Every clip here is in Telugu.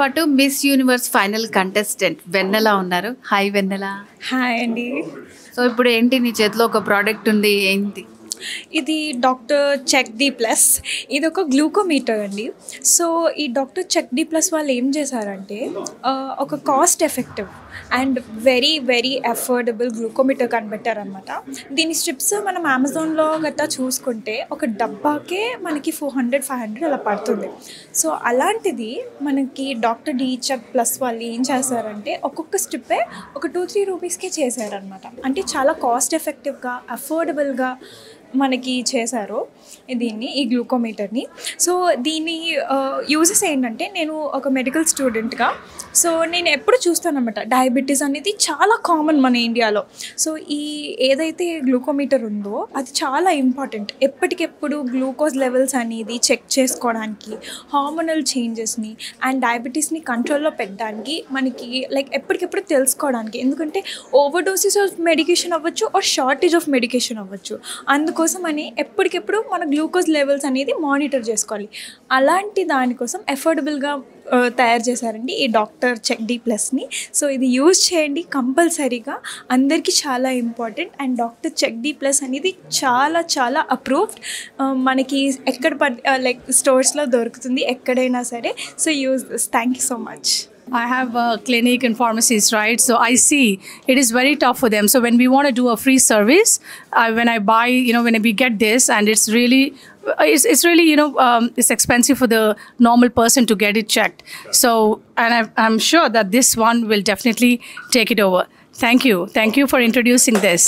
పాటు మిస్ యూనివర్స్ ఫైనల్ కంటెస్టెంట్ వెన్నెల ఉన్నారు. హాయ్ వెన్నెల. హాయ్ అండి. సో ఇప్పుడు ఏంటి నీ చేతిలో ఒక ప్రోడక్ట్ ఉంది, ఏంటి ఇది డాక్టర్ చెక్ డి ప్లస్. ఇది ఒక గ్లూకోమీటర్ అండి. సో ఈ డాక్టర్ చెక్ డి ప్లస్ వాళ్ళు ఏం చేశారంటే ఒక cost effective and very very affordable glucometer కనిపెట్టారనమాట. దీని స్ట్రిప్స్ మనం అమెజాన్లో గట్టా చూసుకుంటే ఒక డబ్బాకే మనకి 400-500 అలా పడుతుంది. సో అలాంటిది మనకి డాక్టర్ డి చెక్ ప్లస్ వాళ్ళు ఏం చేశారంటే ఒక్కొక్క స్ట్రిప్పే ఒక 2-3 రూపీస్కే చేశారనమాట. అంటే చాలా కాస్ట్ ఎఫెక్టివ్గా అఫోర్డబుల్గా మనకి చేశారు దీన్ని, ఈ గ్లూకోమీటర్ని. సో దీని యూజెస్ ఏంటంటే, నేను ఒక మెడికల్ స్టూడెంట్గా సో నేను ఎప్పుడు చూస్తానన్నమాట, డయాబెటీస్ అనేది చాలా కామన్ మన ఇండియాలో. సో ఈ ఏదైతే గ్లూకోమీటర్ ఉందో అది చాలా ఇంపార్టెంట్. ఎప్పటికెప్పుడు గ్లూకోజ్ లెవెల్స్ అనేది చెక్ చేసుకోవడానికి, హార్మోనల్ చేంజెస్ని అండ్ డయాబెటీస్ని కంట్రోల్లో పెట్టడానికి మనకి లైక్ ఎప్పటికెప్పుడు తెలుసుకోవడానికి. ఎందుకంటే ఓవర్ డోసెస్ ఆఫ్ మెడికేషన్ అవ్వచ్చు ఆర్ షార్టేజ్ ఆఫ్ మెడికేషన్ అవ్వచ్చు. అందుకోసమని ఎప్పటికెప్పుడు మన గ్లూకోజ్ లెవెల్స్ అనేది మానిటర్ చేసుకోవాలి. అలాంటి దానికోసం అఫోర్డబుల్గా తయారు చేశారండి ఈ డాక్టర్ చెక్ డి ప్లస్ని. సో ఇది యూజ్ చేయండి కంపల్సరీగా, అందరికీ చాలా important. And doctor check D plus అనేది చాలా చాలా అప్రూవ్డ్. మనకి ఎక్కడ లైక్ స్టోర్స్లో దొరుకుతుంది ఎక్కడైనా సరే. So use this. Thank you so much. I have a clinic and pharmacies, right? So I see it is very tough for them. So when we want to do a free service, when I buy, when we get this, and it's really, it's expensive for the normal person to get it checked. So, and I'm sure that this one will definitely take it over. Thank you for introducing this.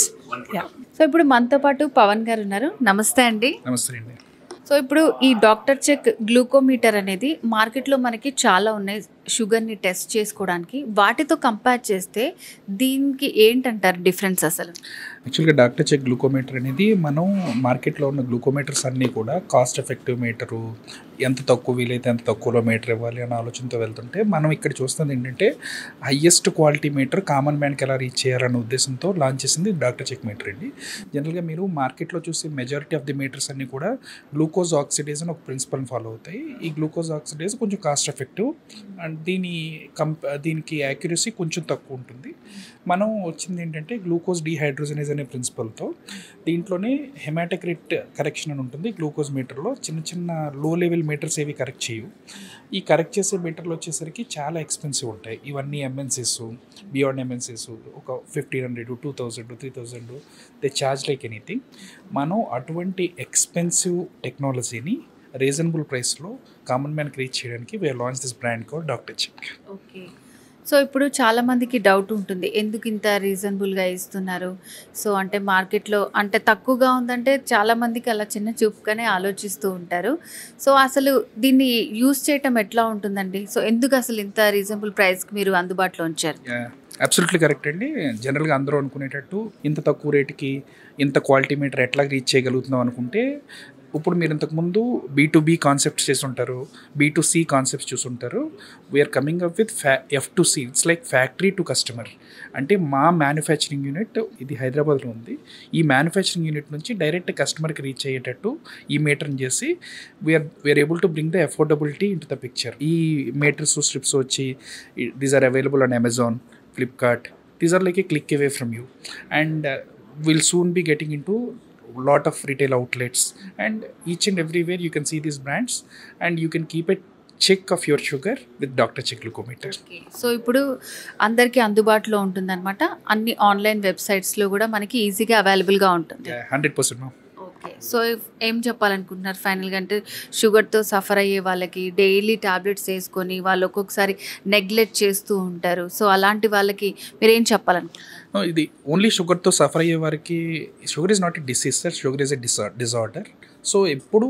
Yeah. So ఇప్పుడు మనతో పాటు పవన్ గారు ఉన్నారు. నమస్తే అండి. నమస్తే అండి. సో ఇప్పుడు ఈ డాక్టర్ చెక్ గ్లూకోమీటర్ అనేది మార్కెట్లో మనకి చాలా ఉన్నాయి షుగర్ని టెస్ట్ చేసుకోవడానికి. వాటితో కంపేర్ చేస్తే దీనికి ఏంటంటారు డిఫరెన్స్ అసలు? యాక్చువల్గా డాక్టర్ చెక్ గ్లూకోమీటర్ అనేది మనం మార్కెట్లో ఉన్న గ్లూకోమీటర్స్ అన్నీ కూడా కాస్ట్ ఎఫెక్టివ్ మీటరు, ఎంత తక్కువ వీలైతే ఎంత తక్కువలో మీటర్ ఇవ్వాలి అనే ఆలోచనతో వెళ్తుంటే, మనం ఇక్కడ చూస్తుంది ఏంటంటే హయ్యెస్ట్ క్వాలిటీ మీటర్ కామన్ మ్యాన్కి ఎలా రీచ్ చేయాలనే ఉద్దేశంతో లాంచ్ చేసింది డాక్టర్ చెక్ మీటర్ అండి. జనరల్గా మీరు మార్కెట్లో చూసే మెజారిటీ ఆఫ్ ది మీటర్స్ అన్నీ కూడా గ్లూకోజ్ ఆక్సిడేజ్ అని ఒక ప్రిన్సిపల్ ఫాలో అవుతాయి. ఈ గ్లూకోజ్ ఆక్సిడేజ్ కొంచెం కాస్ట్ ఎఫెక్టివ్ అండ్ దీనికి యాక్యురసీ కొంచెం తక్కువ ఉంటుంది. మనం వచ్చింది ఏంటంటే గ్లూకోజ్ డీహైడ్రోజనేజ్ అనే ప్రిన్సిపల్తో. దీంట్లోనే హెమాటోక్రిట్ కరెక్షన్ అని ఉంటుంది గ్లూకోజ్ మీటర్లో. చిన్న చిన్న లో లెవెల్ మీటర్స్ ఏవి కరెక్ట్ చేయవు. ఈ కరెక్ట్ చేసే మీటర్లు వచ్చేసరికి చాలా ఎక్స్పెన్సివ్ ఉంటాయి. ఇవన్నీ ఎంఎన్సీస్, బియాండ్ ఎంఎన్సీస్ ఒక 1500, 2000, 3000 దే ఛార్జ్ లైక్ ఎనీథింగ్. మనం అటువంటి ఎక్స్పెన్సివ్ టెక్నాలజీని రీజనబుల్ ప్రైస్లో కామన్ మ్యాన్కి రీచ్ చేయడానికి we're launch this brand called doctor check. Okay. So ఇప్పుడు చాలామందికి డౌట్ ఉంటుంది, ఎందుకు ఇంత రీజనబుల్గా ఇస్తున్నారు? సో అంటే మార్కెట్లో అంటే తక్కువగా ఉందంటే చాలామందికి అలా చిన్న చూపుగానే ఆలోచిస్తూ ఉంటారు. సో అసలు దీన్ని యూజ్ చేయటం ఎట్లా ఉంటుందండి? సో ఎందుకు అసలు ఇంత రీజనబుల్ ప్రైస్కి మీరు అందుబాటులో ఉంచారు? అబ్సల్యూట్లీ కరెక్ట్ అండి. జనరల్గా అందరూ అనుకునేటట్టు ఇంత తక్కువ రేటుకి ఇంత క్వాలిటీ మీటర్ ఎట్లా రీచ్ చేయగలుగుతున్నాం అనుకుంటే, ఇప్పుడు మీరు ఇంతకుముందు B2B కాన్సెప్ట్స్ చేసి ఉంటారు, B2C కాన్సెప్ట్స్ చూసుంటారు. We're coming up with F2C. It's like factory to customer. అంటే మా మ్యానుఫ్యాక్చరింగ్ యూనిట్ ఇది హైదరాబాద్లో ఉంది. ఈ మ్యానుఫ్యాక్చరింగ్ యూనిట్ నుంచి డైరెక్ట్ కస్టమర్కి రీచ్ అయ్యేటట్టు ఈ మీటర్ని చేసి we're able to bring the affordability into the picture. ఈ మీటర్స్ స్ట్రిప్స్ వచ్చి these are available on Amazon, Flipkart. These are like a click away from you and will soon be getting into lot of retail outlets, and each and everywhere you can see these brands and you can keep a check of your sugar with Dr. Check glucometer. So ఇప్పుడు అందరికీ అందుబాటులో ఉంటుందన్నమాట. అన్ని ఆన్లైన్ వెబ్సైట్స్లో కూడా మనకి ఈజీగా అవైలబుల్గా ఉంటుంది. 100% మ్యామ్. ఓకే. సో ఏం చెప్పాలనుకుంటున్నారు ఫైనల్గా? అంటే షుగర్తో సఫర్ అయ్యే వాళ్ళకి డైలీ టాబ్లెట్స్ వేసుకొని వాళ్ళు ఒక్కొక్కసారి నెగ్లెక్ట్ చేస్తూ ఉంటారు. సో అలాంటి వాళ్ళకి మీరు ఏం చెప్పాలనుకుంటున్నారు? ఇది ఓన్లీ షుగర్తో సఫర్ అయ్యే వారికి sugar is not a disease sir, sugar is a disorder. So ఎప్పుడు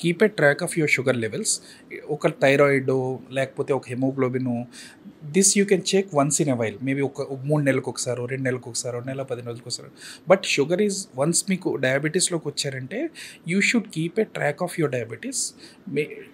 keep a track of your sugar levels. ఒక థైరాయిడ్ లేకపోతే ఒక haemoglobin, this you can check once in a while, maybe ఒక 3 నెలలకు ఒకసారి, 2 నెలలకు ఒకసారి, 1 నెల 10 రోజులకు ఒకసారి. బట్ షుగర్ ఈజ్ వన్స్ మీకు డయాబెటీస్లోకి వచ్చారంటే you should keep a track of your diabetes.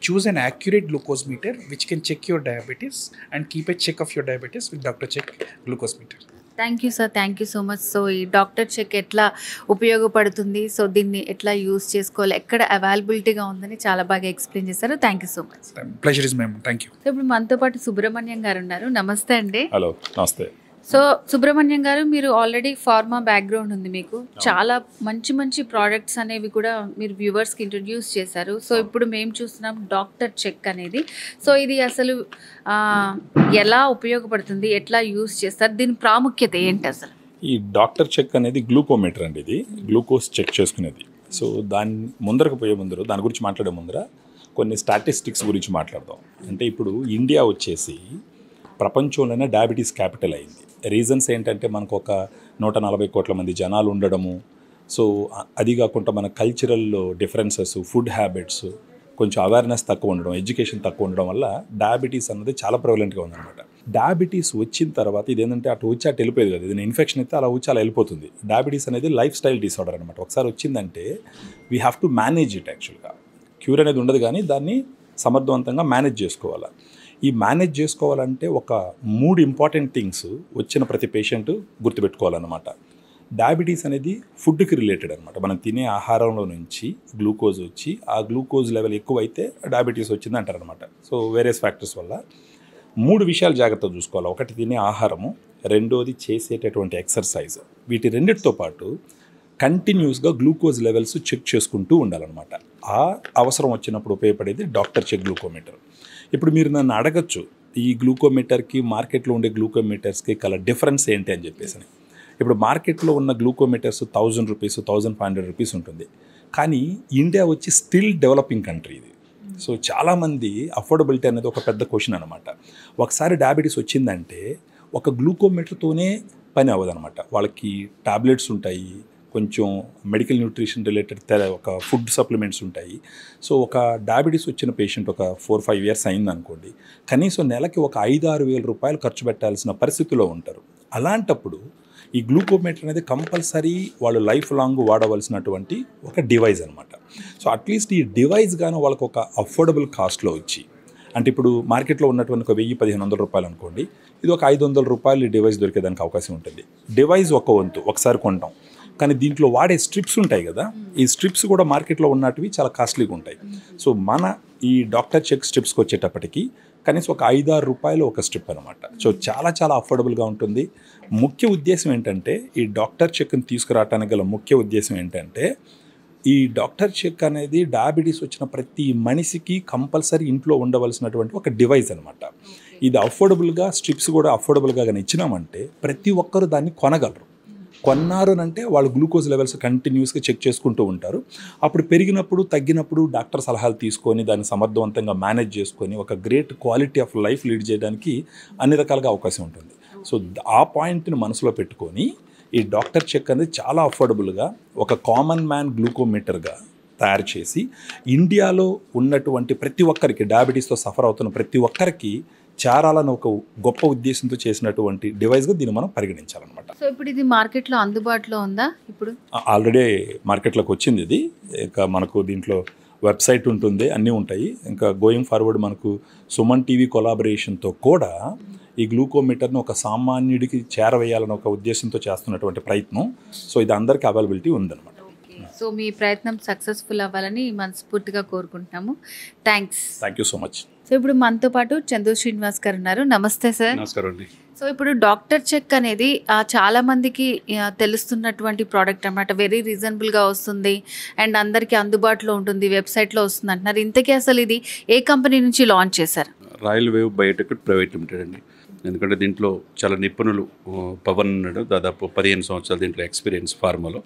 Choose an accurate glucose meter which can check your diabetes and keep a check of your diabetes with doctor check glucose meter. Thank you sir, thank you so much. So ఈ డాక్టర్ చెక్ ఎట్లా ఉపయోగపడుతుంది, సో దీన్ని ఎట్లా యూస్ చేసుకోవాలి, ఎక్కడ అవైలబిలిటీగా ఉందని చాలా బాగా ఎక్స్ప్లెయిన్ చేశారు. Thank you so much. Pleasure is ma'am, thank you. So ఇప్పుడు మనతో పాటు సుబ్రహ్మణ్యం గారు ఉన్నారు. నమస్తే అండి. హలో, నమస్తే. సో సుబ్రహ్మణ్యం గారు, మీరు ఆల్రెడీ ఫార్మా బ్యాక్గ్రౌండ్ ఉంది మీకు, చాలా మంచి మంచి ప్రోడక్ట్స్ అనేవి కూడా మీరు వ్యూవర్స్కి ఇంట్రడ్యూస్ చేశారు. సో ఇప్పుడు మేము చూస్తున్నాం డాక్టర్ చెక్ అనేది. సో ఇది అసలు ఎలా ఉపయోగపడుతుంది, ఎట్లా యూస్ చేస్తారు, దీని ప్రాముఖ్యత ఏంటి అసలు? ఈ డాక్టర్ చెక్ అనేది గ్లూకోమీటర్ అండి. ఇది గ్లూకోజ్ చెక్ చేసుకునేది. సో దాని ముందరకు పోయే ముందర, దాని గురించి మాట్లాడే ముందర కొన్ని స్టాటిస్టిక్స్ గురించి మాట్లాడదాం. అంటే ఇప్పుడు ఇండియా వచ్చేసి ప్రపంచంలోనే డయాబెటీస్ క్యాపిటల్ అయింది. రీజన్స్ ఏంటంటే మనకు ఒక 140 కోట్ల మంది జనాలు ఉండడము, సో అది కాకుండా మన కల్చరల్ డిఫరెన్సెస్, ఫుడ్ హ్యాబిట్స్, కొంచెం అవేర్నెస్ తక్కువ ఉండడం, ఎడ్యుకేషన్ తక్కువ ఉండడం వల్ల డయాబెటీస్ అన్నది చాలా ప్రెవలెంట్గా ఉందన్నమాట. డయాబెటీస్ వచ్చిన తర్వాత ఇదేంటంటే అటు వచ్చి అటు వెళ్ళిపోయేది కదా, ఇది ఇన్ఫెక్షన్ అయితే అలా వచ్చి అలా వెళ్ళిపోతుంది. డయాబెటీస్ అనేది లైఫ్ స్టైల్ డిసార్డర్ అనమాట. ఒకసారి వచ్చిందంటే we have to manage it. యాక్చువల్గా క్యూర్ అనేది ఉండదు, కానీ దాన్ని సమర్థవంతంగా మేనేజ్ చేసుకోవాలి. ఈ మేనేజ్ చేసుకోవాలంటే ఒక 3 ఇంపార్టెంట్ థింగ్స్ వచ్చిన ప్రతి పేషెంట్ గుర్తుపెట్టుకోవాలన్నమాట. డయాబెటీస్ అనేది ఫుడ్కి రిలేటెడ్ అనమాట. మనం తినే ఆహారంలో నుంచి గ్లూకోజ్ వచ్చి ఆ గ్లూకోజ్ లెవెల్ ఎక్కువైతే డయాబెటీస్ వచ్చింది అంటారనమాట. సో వేరియస్ ఫ్యాక్టర్స్ వల్ల 3 విషయాలు జాగ్రత్తగా చూసుకోవాలి. ఒకటి తినే ఆహారము, రెండోది చేసేటటువంటి ఎక్సర్సైజ్. వీటి రెండిటితో పాటు కంటిన్యూస్గా గ్లూకోజ్ లెవెల్స్ చెక్ చేసుకుంటూ ఉండాలన్నమాట. ఆ అవసరం వచ్చినప్పుడు ఉపయోగపడేది డాక్టర్ చెక్ గ్లూకోమీటర్. ఇప్పుడు మీరు నన్ను అడగచ్చు, ఈ గ్లూకోమీటర్కి మార్కెట్లో ఉండే గ్లూకోమీటర్స్కి కల డిఫరెన్స్ ఏంటి అని చెప్పేసి. ఇప్పుడు మార్కెట్లో ఉన్న గ్లూకోమీటర్స్ 1000 రూపీస్, 1500 రూపీస్ ఉంటుంది. కానీ ఇండియా వచ్చి స్టిల్ డెవలపింగ్ కంట్రీ ఇది. సో చాలామంది అఫోర్డబిలిటీ అనేది ఒక పెద్ద క్వశ్చన్ అనమాట. ఒకసారి డయాబెటీస్ వచ్చిందంటే ఒక గ్లూకోమీటర్తోనే పని అవ్వదనమాట. వాళ్ళకి టాబ్లెట్స్ ఉంటాయి, కొంచెం మెడికల్ న్యూట్రిషన్ రిలేటెడ్ ఒక ఫుడ్ సప్లిమెంట్స్ ఉంటాయి. సో ఒక డయాబెటీస్ వచ్చిన పేషెంట్ ఒక 4-5 ఇయర్స్ అయిందనుకోండి, కనీసం నెలకి ఒక 5-6 వేల రూపాయలు ఖర్చు పెట్టాల్సిన పరిస్థితిలో ఉంటారు. అలాంటప్పుడు ఈ గ్లూకోమీటర్ అనేది కంపల్సరీ వాళ్ళు లైఫ్ లాంగ్ వాడవలసినటువంటి ఒక డివైస్ అనమాట. సో అట్లీస్ట్ ఈ డివైస్ కానీ వాళ్ళకు ఒక అఫోర్డబుల్ కాస్ట్లో వచ్చి, అంటే ఇప్పుడు మార్కెట్లో ఉన్నటువంటి ఒక 1000-1500 రూపాయలు అనుకోండి, ఇది ఒక 500 రూపాయలు ఈ డివైస్ దొరికేదానికి అవకాశం ఉంటుంది. డివైస్ ఒక వంతు ఒకసారి కొంటాం, కానీ దీంట్లో వాడే స్ట్రిప్స్ ఉంటాయి కదా, ఈ స్ట్రిప్స్ కూడా మార్కెట్లో ఉన్నటివి చాలా కాస్ట్లీగా ఉంటాయి. సో మన ఈ డాక్టర్ చెక్ స్ట్రిప్స్కి వచ్చేటప్పటికి కనీసం ఒక 5-6 రూపాయలు ఒక స్ట్రిప్ అనమాట. సో చాలా చాలా అఫోర్డబుల్గా ఉంటుంది. ముఖ్య ఉద్దేశం ఏంటంటే, ఈ డాక్టర్ చెక్ని తీసుకురావడానికి గల ముఖ్య ఉద్దేశం ఏంటంటే, ఈ డాక్టర్ చెక్ అనేది డయాబెటీస్ వచ్చిన ప్రతి మనిషికి కంపల్సరీ ఇంట్లో ఉండవలసినటువంటి ఒక డివైస్ అనమాట. ఇది అఫోర్డబుల్గా, స్ట్రిప్స్ కూడా అఫోర్డబుల్గా కానీ ఇచ్చినామంటే ప్రతి ఒక్కరు దాన్ని కొనగలరు. కొన్నారు అంటే వాళ్ళు గ్లూకోజ్ లెవెల్స్ కంటిన్యూస్గా చెక్ చేసుకుంటూ ఉంటారు. అప్పుడు పెరిగినప్పుడు తగ్గినప్పుడు డాక్టర్ సలహాలు తీసుకొని దాన్ని సమర్థవంతంగా మేనేజ్ చేసుకొని ఒక great quality of life lead చేయడానికి అన్ని రకాలుగా అవకాశం ఉంటుంది. సో ఆ పాయింట్ని మనసులో పెట్టుకొని ఈ డాక్టర్ చెక్ అనేది చాలా అఫోర్డబుల్గా ఒక కామన్ మ్యాన్ గ్లూకోమీటర్గా తయారు చేసి ఇండియాలో ఉన్నటువంటి ప్రతి ఒక్కరికి, డయాబెటీస్తో సఫర్ అవుతున్న ప్రతి ఒక్కరికి చేరాలని ఒక గొప్ప ఉద్దేశంతో చేసినటువంటి డివైస్గా దీన్ని మనం పరిగణించాలన్నమాట. సో ఇప్పుడు ఇది మార్కెట్లో అందుబాటులో ఉందా? ఇప్పుడు ఆల్రెడీ మార్కెట్లోకి వచ్చింది ఇది. ఇక మనకు దీంట్లో వెబ్సైట్ ఉంటుంది, అన్నీ ఉంటాయి. ఇంకా గోయింగ్ ఫార్వర్డ్ మనకు సుమన్ టీవీ కొలాబరేషన్తో కూడా ఈ గ్లూకోమీటర్ని ఒక సామాన్యుడికి చేరవేయాలని ఒక ఉద్దేశంతో చేస్తున్నటువంటి ప్రయత్నం. సో ఇది అందరికీ అవైలబిలిటీ ఉందన్నమాట. సో మీ ప్రయత్నం సక్సెస్ఫుల్ అవ్వాలని మనస్ఫూర్తిగా కోరుకుంటున్నాము. Thank you so much. So ఇప్పుడు మనతో పాటు చందు శ్రీనివాస్ గారు ఉన్నారు. నమస్తే సార్. నమస్కారం అండి. సో ఇప్పుడు డాక్టర్ చెక్ అనేది చాలా మందికి తెలుస్తున్నటువంటి ప్రోడక్ట్ అన్నమాట. వెరీ రీజనబుల్గా వస్తుంది అండ్ అందరికీ అందుబాటులో ఉంటుంది, వెబ్సైట్లో వస్తుంది అంటున్నారు. ఇంతకీ అసలు ఇది ఏ కంపెనీ నుంచి లాంచ్ చేశారు? Royal wave Biotech private limited అండి. ఎందుకంటే దీంట్లో చాలా నిపుణులు, పవన్ ఉన్నాడు, దాదాపు 15 సంవత్సరాలు దీంట్లో ఎక్స్పీరియన్స్ ఫార్మాలో.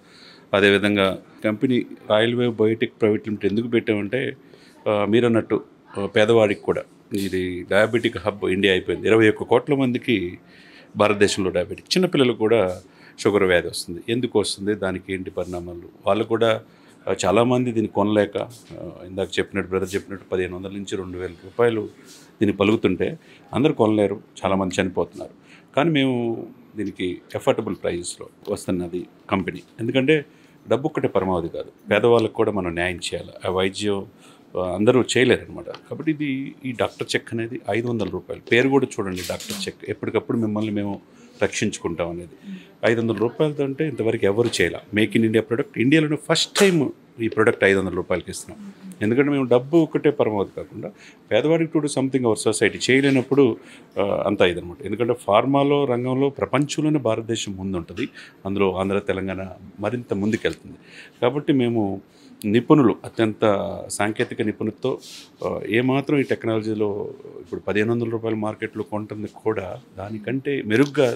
అదేవిధంగా company royal wave Biotech private limited ఎందుకు పెట్టామంటే, మీరు అన్నట్టు పేదవాడికి కూడా ఇది డయాబెటిక్ హబ్ ఇండియా అయిపోయింది. 21 కోట్ల మందికి భారతదేశంలో డయాబెటిక్, చిన్నపిల్లలకు కూడా షుగర్ వ్యాధి వస్తుంది. ఎందుకు వస్తుంది, దానికి ఏంటి పరిణామాలు, వాళ్ళు కూడా చాలామంది దీన్ని కొనలేక, ఇందాక చెప్పినట్టు బ్రదర్ చెప్పినట్టు 1500 నుంచి 2000 రూపాయలు దీన్ని పలుకుతుంటే అందరూ కొనలేరు, చాలామంది చనిపోతున్నారు. కానీ మేము దీనికి ఎఫర్టబుల్ ప్రైజెస్లో వస్తున్నది కంపెనీ. ఎందుకంటే డబ్బు ఒక్కటే పరమావధి కాదు, పేదవాళ్ళకు కూడా మనం న్యాయం చేయాలి. ఆ వైద్యం అందరూ చేయలేరు అనమాట. కాబట్టి ఇది ఈ డాక్టర్ చెక్ అనేది 500 రూపాయలు. పేరు కూడా చూడండి, డాక్టర్ చెక్. ఎప్పటికప్పుడు మిమ్మల్ని మేము రక్షించుకుంటాం అనేది. 500 రూపాయలతో అంటే ఇంతవరకు ఎవరు చేయాలి. మేక్ ఇన్ ఇండియా ప్రోడక్ట్ ఇండియాలోనే ఫస్ట్ టైం ఈ ప్రోడక్ట్ 500 రూపాయలకి ఇస్తున్నాం. ఎందుకంటే మేము డబ్బు ఒకటే పరమావధి కాకుండా పేదవాడికి to do something our society చేయలేనప్పుడు అంతా ఇదనమాట. ఎందుకంటే ఫార్మాలో రంగంలో ప్రపంచంలోనే భారతదేశం ముందుంటుంది. అందులో ఆంధ్ర తెలంగాణ మరింత ముందుకెళ్తుంది. కాబట్టి మేము నిపుణులు అత్యంత సాంకేతిక నిపుణులతో ఏమాత్రం ఈ టెక్నాలజీలో ఇప్పుడు 1500 రూపాయల మార్కెట్లో కొంటుంది కూడా దానికంటే మెరుగ్గా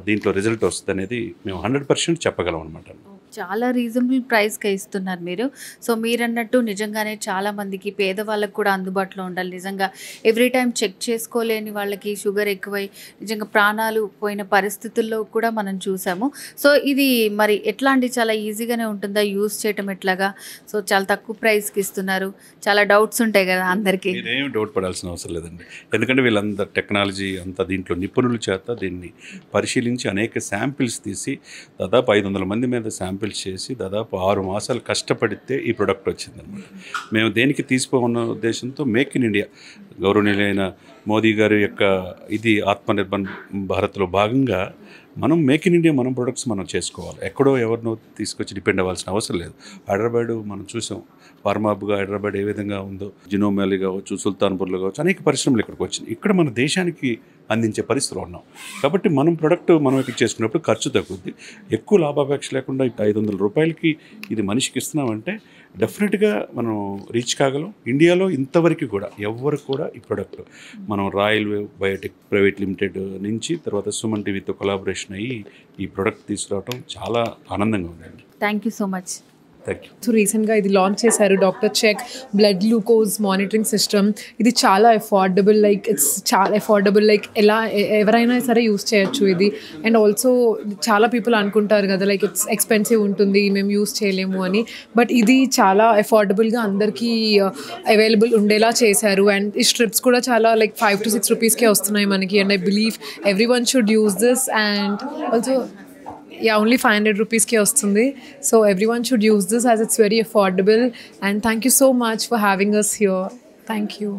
దీంట్లో రిజల్ట్ వస్తుంది అనేది మేము 100% చెప్పగలం అనమాట. చాలా రీజనబుల్ ప్రైస్కే ఇస్తున్నారు మీరు. సో మీరన్నట్టు నిజంగానే చాలామందికి పేదవాళ్ళకు కూడా అందుబాటులో ఉండాలి. నిజంగా ఎవ్రీ టైం చెక్ చేసుకోలేని వాళ్ళకి షుగర్ ఎక్కువై నిజంగా ప్రాణాలు పోయిన పరిస్థితుల్లో కూడా మనం చూసాము. సో ఇది మరి ఎట్లా అండి, చాలా ఈజీగానే ఉంటుందా యూస్ చేయటం ఎట్లాగా? సో చాలా తక్కువ ప్రైస్కి ఇస్తున్నారు. చాలా డౌట్స్ ఉంటాయి కదా అందరికీ. మీరేం డౌట్ పడాల్సిన అవసరం లేదండి. ఎందుకంటే వీళ్ళందరూ టెక్నాలజీ అంతా దీంట్లో నిపుణుల చేత దీన్ని పరిశీలించి అనేక శాంపిల్స్ తీసి దాదాపు 500 మంది మీద శాంపిల్స్ చేసి దాదాపు 6 మాసాలు కష్టపడితే ఈ ప్రోడక్ట్ వచ్చిందనమాట. మేము దేనికి తీసుకోమన్న ఉద్దేశంతో మేక్ ఇన్ ఇండియా గౌరవనీయులైన మోదీ గారి యొక్క ఇది ఆత్మనిర్భర్ భారత్లో భాగంగా మనం మేక్ ఇన్ ఇండియా మనం ప్రొడక్ట్స్ మనం చేసుకోవాలి. ఎక్కడో ఎవరినో తీసుకొచ్చి డిపెండ్ అవ్వాల్సిన అవసరం లేదు. హైదరాబాద్ మనం చూసాం, ఫార్మాబ్గా హైదరాబాద్ ఏ విధంగా ఉందో, జినోమాలి కావచ్చు, సుల్తాన్పూర్లో కావచ్చు, అనేక పరిశ్రమలు ఇక్కడికి వచ్చినాయి. ఇక్కడ మన దేశానికి అందించే పరిస్థితిలో ఉన్నాం. కాబట్టి మనం ప్రొడక్ట్ మనం ఇక్కడ చేసుకున్నప్పుడు ఖర్చు తగ్గుద్ది. ఎక్కువ లాభాపేక్ష లేకుండా 500 రూపాయలకి ఇది మనిషికి ఇస్తున్నామంటే డెఫినెట్గా మనం రీచ్ కాగలం. ఇండియాలో ఇంతవరకు కూడా ఎవ్వరు కూడా ఈ ప్రొడక్ట్ మనం రాయల్ బయోటెక్ ప్రైవేట్ లిమిటెడ్ నుంచి తర్వాత సుమన్ టీవీతో కొలాబరేషన్ అయ్యి ఈ ప్రోడక్ట్ తీసుకురావడం చాలా ఆనందంగా ఉందండి. Thank you so much. Thank you. So రీసెంట్గా ఇది లాంచ్ చేశారు doctor check blood glucose monitoring system. ఇది చాలా అఫోర్డబుల్, చాలా అఫోర్డబుల్, ఎలా ఎవరైనా సరే యూస్ చేయొచ్చు ఇది. అండ్ ఆల్సో చాలా పీపుల్ అనుకుంటారు కదా ఇట్స్ ఎక్స్పెన్సివ్ ఉంటుంది, మేము యూస్ చేయలేము అని. బట్ ఇది చాలా అఫోర్డబుల్గా అందరికీ అవైలబుల్ ఉండేలా చేశారు. అండ్ ఈ స్ట్రిప్స్ కూడా చాలా 5 to 6 రూపీస్కే వస్తున్నాయి మనకి. And I believe every one should use this. And also only 500 rupees ke vastundi. So everyone should use this as it's very affordable. And thank you so much for having us here. Thank you.